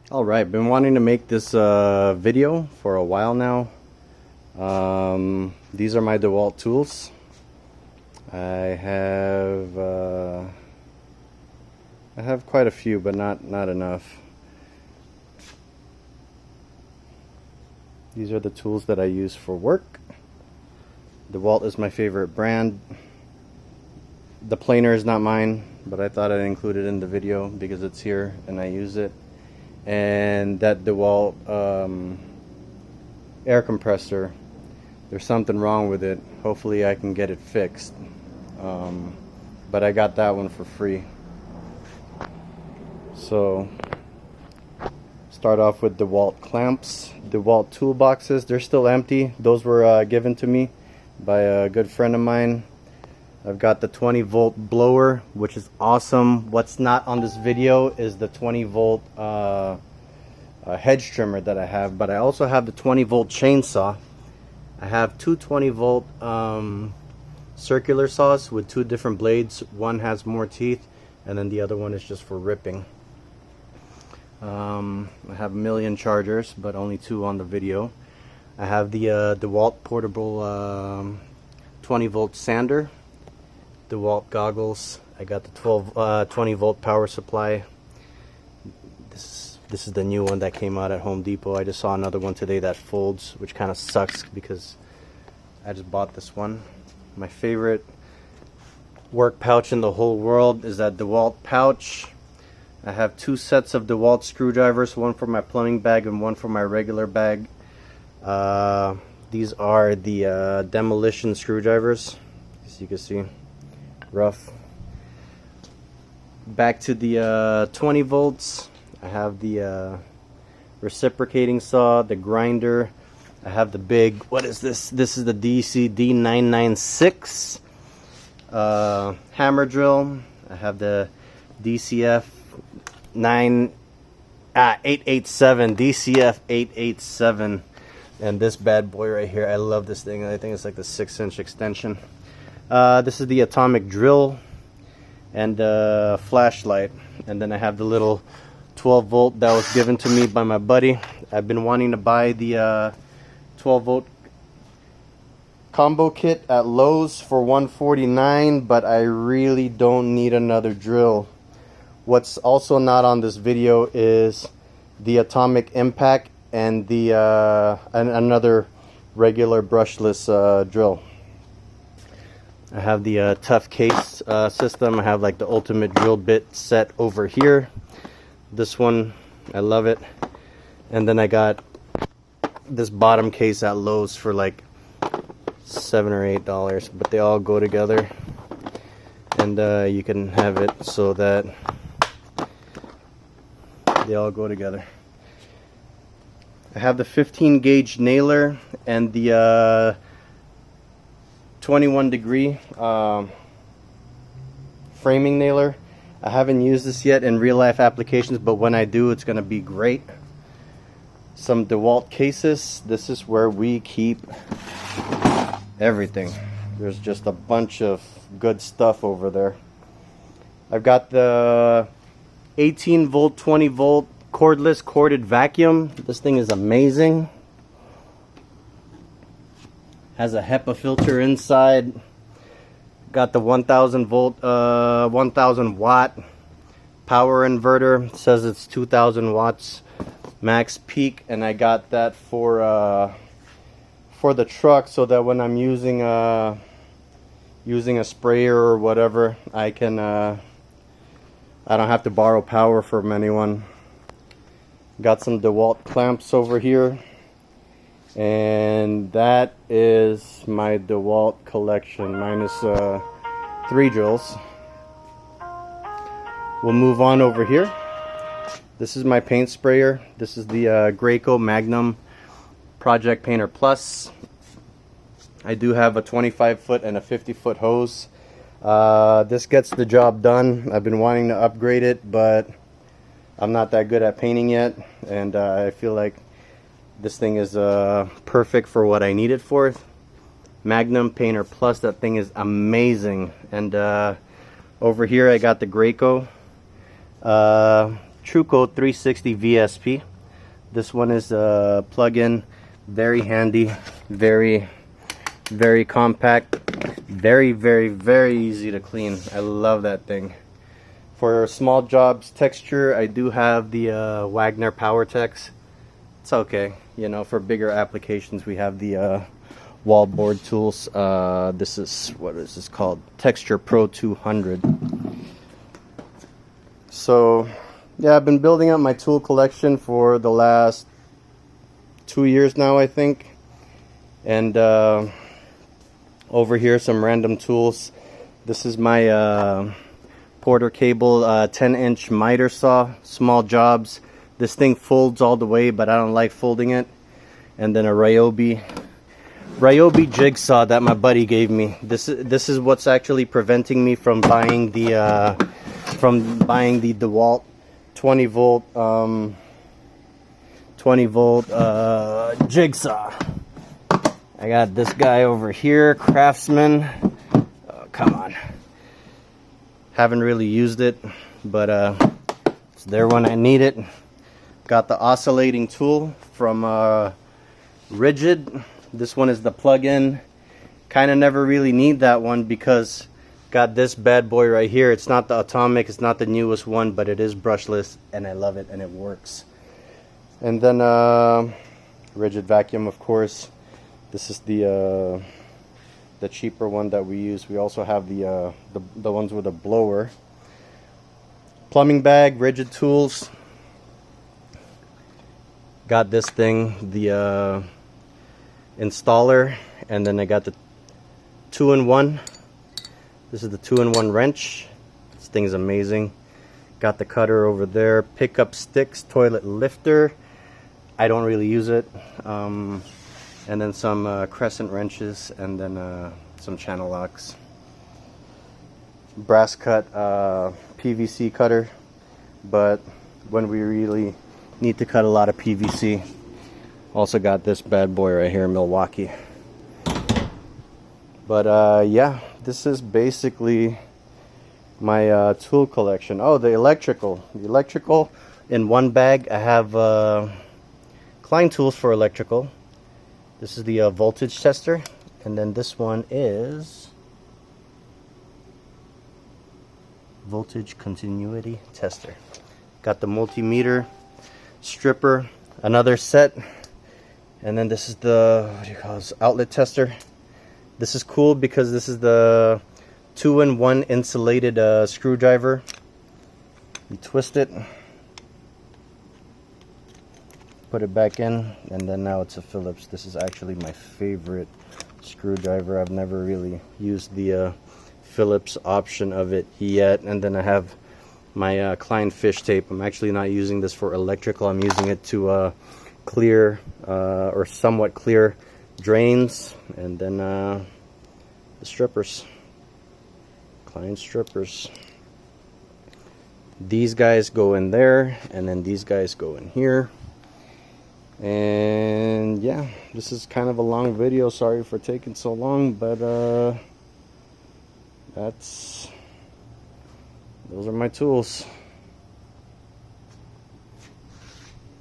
Alright, been wanting to make this video for a while now. These are my DeWalt tools. I have quite a few, but not enough. These are the tools that I use for work. DeWalt is my favorite brand. The planer is not mine, but I thought I'd include it in the video because it's here and I use it. And that DeWalt air compressor, there's something wrong with it. Hopefully I can get it fixed, but I got that one for free. So start off with DeWalt clamps, DeWalt toolboxes. They're still empty. Those were given to me by a good friend of mine. I've got the 20 volt blower, which is awesome. What's not on this video is the 20 volt hedge trimmer that I have, but I also have the 20 volt chainsaw. I have two 20 volt circular saws with two different blades. One has more teeth and then the other one is just for ripping. I have a million chargers, but only two on the video. I have the DeWalt portable 20 volt sander, DeWalt goggles. I got the 20 volt power supply. This is the new one that came out at Home Depot. I just saw another one today that folds, which kind of sucks because I just bought this one. My favorite work pouch in the whole world is that DeWalt pouch. I have two sets of DeWalt screwdrivers, one for my plumbing bag and one for my regular bag. These are the Demolition Screwdrivers, as you can see. Rough. Back to the 20 volts. I have the reciprocating saw, the grinder. I have the big, what is this? This is the DCD996 hammer drill. I have the DCF 887, DCF 887, and this bad boy right here. I love this thing. I think it's like the 6-inch extension. This is the atomic drill and flashlight, and then I have the little 12 volt that was given to me by my buddy. I've been wanting to buy the 12 volt combo kit at Lowe's for $149, but I really don't need another drill. What's also not on this video is the atomic impact and the another regular brushless drill. I have the tough case system. I have like the ultimate drill bit set over here. This one, I love it. And then I got this bottom case at Lowe's for like $7 or $8, but they all go together. And you can have it so that they all go together. I have the 15 gauge nailer and the 21 degree framing nailer. I haven't used this yet in real life applications, but when I do, it's going to be great. Some DeWalt cases. This is where we keep everything. There's just a bunch of good stuff over there. I've got the 18 volt, 20 volt cordless corded vacuum. This thing is amazing. Has a HEPA filter inside. Got the 1000 volt 1000 watt power inverter. It says it's 2000 watts max peak, and I got that for the truck so that when I'm using a sprayer or whatever, I can I don't have to borrow power from anyone. Got some DeWalt clamps over here. And that is my DeWalt collection minus 3 drills. We'll move on over here. This is my paint sprayer. This is the Graco Magnum Project Painter Plus. I do have a 25 foot and a 50 foot hose. This gets the job done. I've been wanting to upgrade it, but I'm not that good at painting yet, and I feel like this thing is perfect for what I need it for. Magnum Painter Plus, that thing is amazing. And over here I got the Graco Trucco 360 VSP. This one is a plug-in, very handy, very compact, very easy to clean. I love that thing. For small jobs, texture, I do have the Wagner PowerTex. It's okay, you know. For bigger applications, we have the wallboard tools. This is, what is this called? Texture Pro 200. So yeah, I've been building up my tool collection for the last 2 years now, I think. And over here, some random tools. This is my Porter cable 10-inch miter saw, small jobs. This thing folds all the way, but I don't like folding it. And then a Ryobi jigsaw that my buddy gave me. This is what's actually preventing me from buying the DeWalt 20 volt jigsaw. I got this guy over here, Craftsman. Oh, come on. Haven't really used it, but it's there when I need it. Got the Oscillating Tool from Rigid. This one is the plug-in. Kind of never really need that one because got this bad boy right here. It's not the Atomic, it's not the newest one, but it is brushless and I love it and it works. And then Rigid vacuum, of course. This is the cheaper one that we use. We also have the ones with a blower. Plumbing bag, Rigid tools. Got this thing, the installer, and then I got the 2-in-1. This is the 2-in-1 wrench. This thing's amazing. Got the cutter over there. Pickup sticks, toilet lifter. I don't really use it. And then some crescent wrenches, and then some channel locks. Brass cut PVC cutter, but when we really need to cut a lot of PVC. Also got this bad boy right here in Milwaukee. But yeah, this is basically my tool collection. Oh, the electrical in one bag. I have Klein tools for electrical. This is the voltage tester, and then this one is voltage continuity tester. Got the multimeter, stripper, another set, and then this is the, what do you call this, outlet tester. This is cool because this is the 2-in-1 insulated screwdriver. You twist it, put it back in, and then now it's a Phillips. This is actually my favorite screwdriver. I've never really used the Phillips option of it yet. And then I have my Klein fish tape. I'm actually not using this for electrical. I'm using it to clear or somewhat clear drains. And then the strippers, Klein strippers. These guys go in there, and then these guys go in here. And yeah, this is kind of a long video. Sorry for taking so long, but those are my tools.